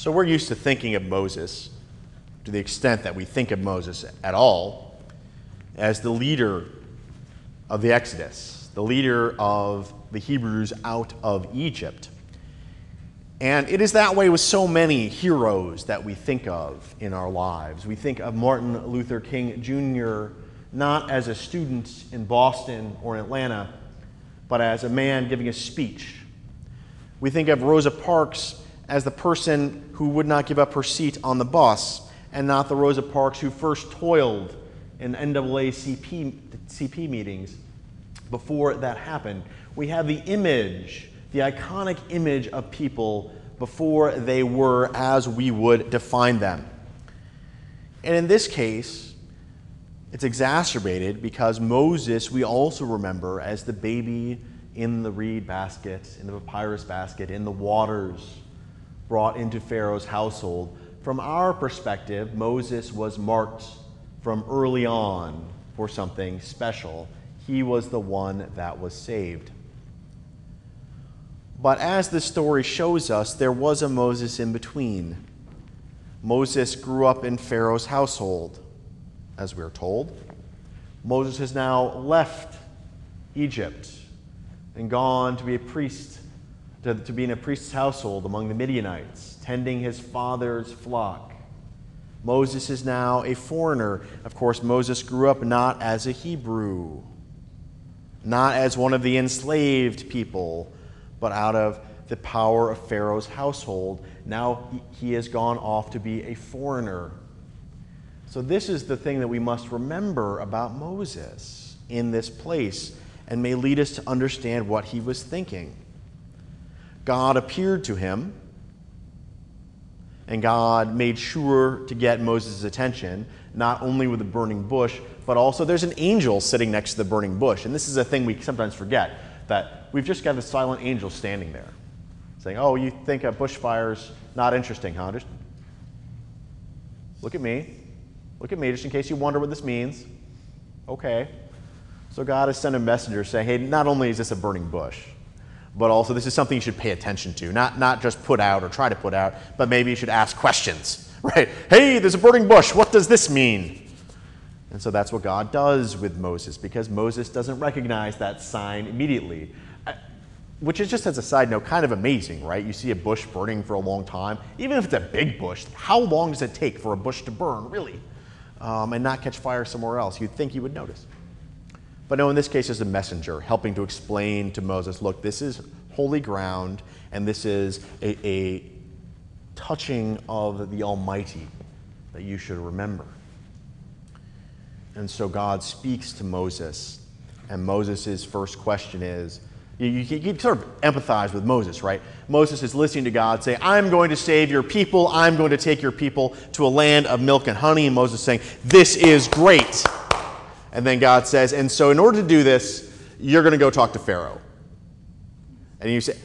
So we're used to thinking of Moses, to the extent that we think of Moses at all, as the leader of the Exodus, the leader of the Hebrews out of Egypt. And it is that way with so many heroes that we think of in our lives. We think of Martin Luther King Jr. not as a student in Boston or in Atlanta, but as a man giving a speech. We think of Rosa Parks as the person who would not give up her seat on the bus, and not the Rosa Parks who first toiled in NAACP meetings before that happened. We have the image, the iconic image of people before they were as we would define them. And in this case, it's exacerbated because Moses we also remember as the baby in the reed basket, in the papyrus basket, in the waters brought into Pharaoh's household. From our perspective, Moses was marked from early on for something special. He was the one that was saved. But as the story shows us, there was a Moses in between. Moses grew up in Pharaoh's household, as we're told. Moses has now left Egypt and gone to be a priest, to be in a priest's household among the Midianites, tending his father's flock. Moses is now a foreigner. Of course, Moses grew up not as a Hebrew, not as one of the enslaved people, but out of the power of Pharaoh's household. Now he has gone off to be a foreigner. So this is the thing that we must remember about Moses in this place, and may lead us to understand what he was thinking. God appeared to him, and God made sure to get Moses' attention, not only with the burning bush, but also there's an angel sitting next to the burning bush. And this is a thing we sometimes forget, that we've just got a silent angel standing there, saying, oh, you think a bushfire's not interesting, huh? Just look at me. Look at me, just in case you wonder what this means. Okay. So God has sent a messenger saying, hey, not only is this a burning bush, but also this is something you should pay attention to. Not just put out or try to put out, but maybe you should ask questions, right? Hey, there's a burning bush. What does this mean? And so that's what God does with Moses, because Moses doesn't recognize that sign immediately, which is, just as a side note, kind of amazing, right? You see a bush burning for a long time. Even if it's a big bush, how long does it take for a bush to burn, really, and not catch fire somewhere else? You'd think you would notice. But no, in this case, there's a messenger helping to explain to Moses, look, this is holy ground, and this is a touching of the Almighty that you should remember. And so God speaks to Moses, and Moses' first question is, you sort of empathize with Moses, right? Moses is listening to God say, I'm going to save your people, I'm going to take your people to a land of milk and honey, and Moses saying, this is great. And then God says, and so in order to do this, you're going to go talk to Pharaoh. And you say,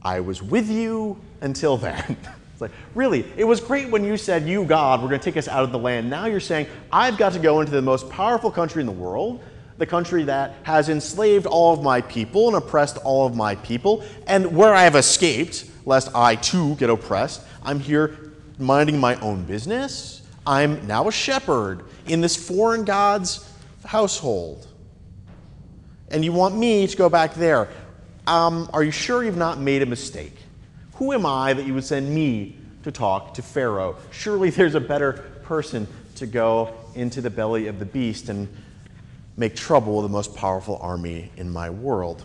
I was with you until then. It's like, really? It was great when you said, you, God, were going to take us out of the land. Now you're saying, I've got to go into the most powerful country in the world, the country that has enslaved all of my people and oppressed all of my people, and where I have escaped, lest I too get oppressed, I'm here minding my own business. I'm now a shepherd in this foreign god's household. And you want me to go back there. Are you sure you've not made a mistake? Who am I that you would send me to talk to Pharaoh? Surely there's a better person to go into the belly of the beast and make trouble with the most powerful army in my world.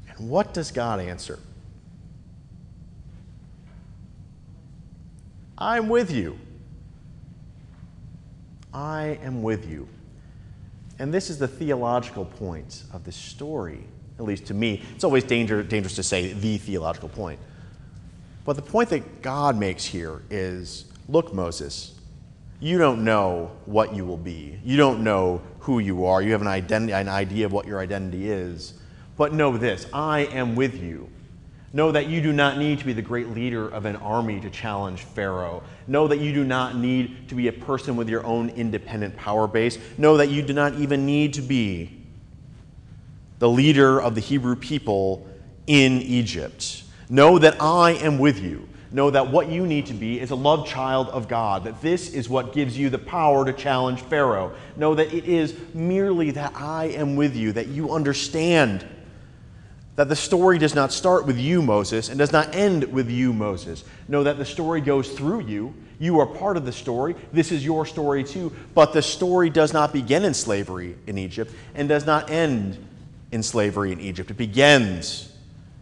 And what does God answer? I'm with you. I am with you. And this is the theological point of this story, at least to me. It's always dangerous to say the theological point. But the point that God makes here is, look, Moses, you don't know what you will be. You don't know who you are. You have an idea of what your identity is. But know this, I am with you. Know that you do not need to be the great leader of an army to challenge Pharaoh. Know that you do not need to be a person with your own independent power base. Know that you do not even need to be the leader of the Hebrew people in Egypt. Know that I am with you. Know that what you need to be is a loved child of God, that this is what gives you the power to challenge Pharaoh. Know that it is merely that I am with you, that you understand that the story does not start with you, Moses, and does not end with you, Moses. Know that the story goes through you. You are part of the story. This is your story too. But the story does not begin in slavery in Egypt and does not end in slavery in Egypt. It begins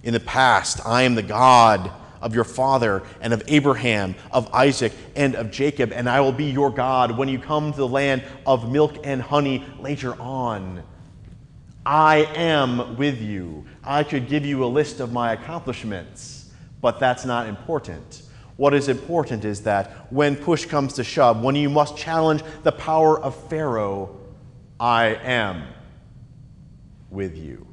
in the past. I am the God of your father and of Abraham, of Isaac, and of Jacob, and I will be your God when you come to the land of milk and honey later on. I am with you. I could give you a list of my accomplishments, but that's not important. What is important is that when push comes to shove, when you must challenge the power of Pharaoh, I am with you.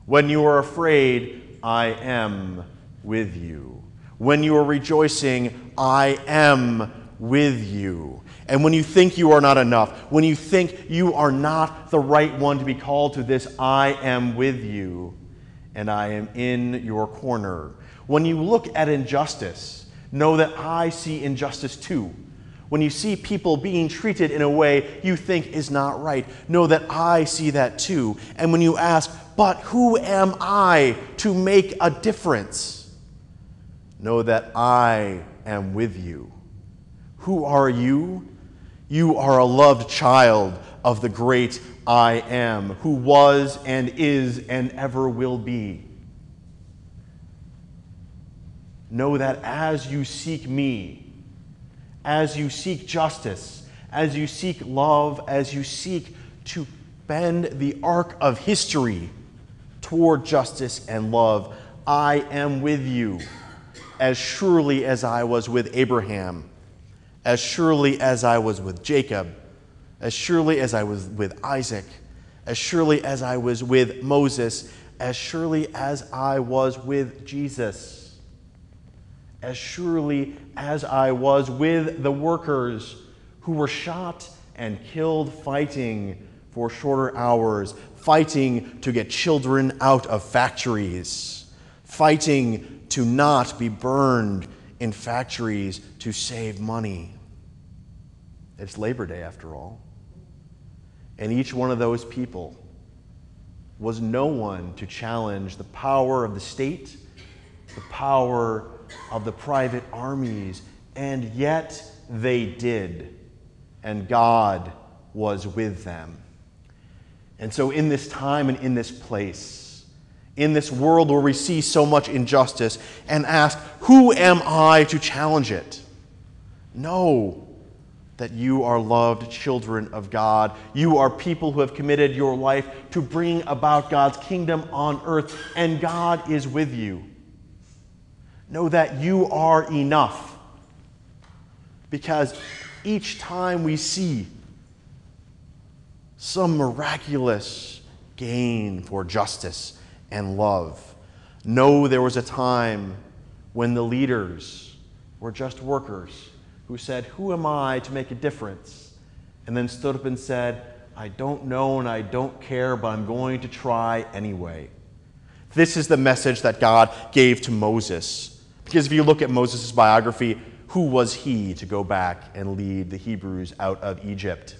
When you are afraid, I am with you. When you are rejoicing, I am with you. And when you think you are not enough, when you think you are not the right one to be called to this, I am with you, and I am in your corner. When you look at injustice, know that I see injustice too. When you see people being treated in a way you think is not right, know that I see that too. And when you ask, but who am I to make a difference? Know that I am with you. Who are you? You are a loved child of the great I Am, who was and is and ever will be. Know that as you seek me, as you seek justice, as you seek love, as you seek to bend the arc of history toward justice and love, I am with you, as surely as I was with Abraham, as surely as I was with Jacob, as surely as I was with Isaac, as surely as I was with Moses, as surely as I was with Jesus, as surely as I was with the workers who were shot and killed fighting for shorter hours, fighting to get children out of factories, fighting to not be burned in factories to save money. It's Labor Day, after all. And each one of those people was no one to challenge the power of the state, the power of the private armies, and yet they did, and God was with them. And so in this time and in this place, in this world where we see so much injustice and ask, who am I to challenge it? Know that you are loved children of God. You are people who have committed your life to bring about God's kingdom on earth, and God is with you. Know that you are enough, because each time we see some miraculous gain for justice and love, know there was a time when the leaders were just workers who said, who am I to make a difference? And then stood up and said, I don't know and I don't care, but I'm going to try anyway. This is the message that God gave to Moses. Because if you look at Moses' biography, who was he to go back and lead the Hebrews out of Egypt?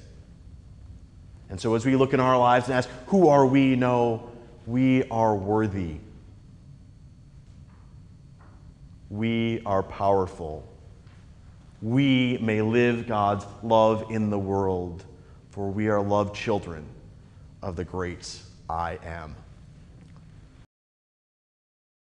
And so as we look in our lives and ask, who are we? No, we are worthy. We are powerful. We may live God's love in the world, for we are loved children of the great I Am.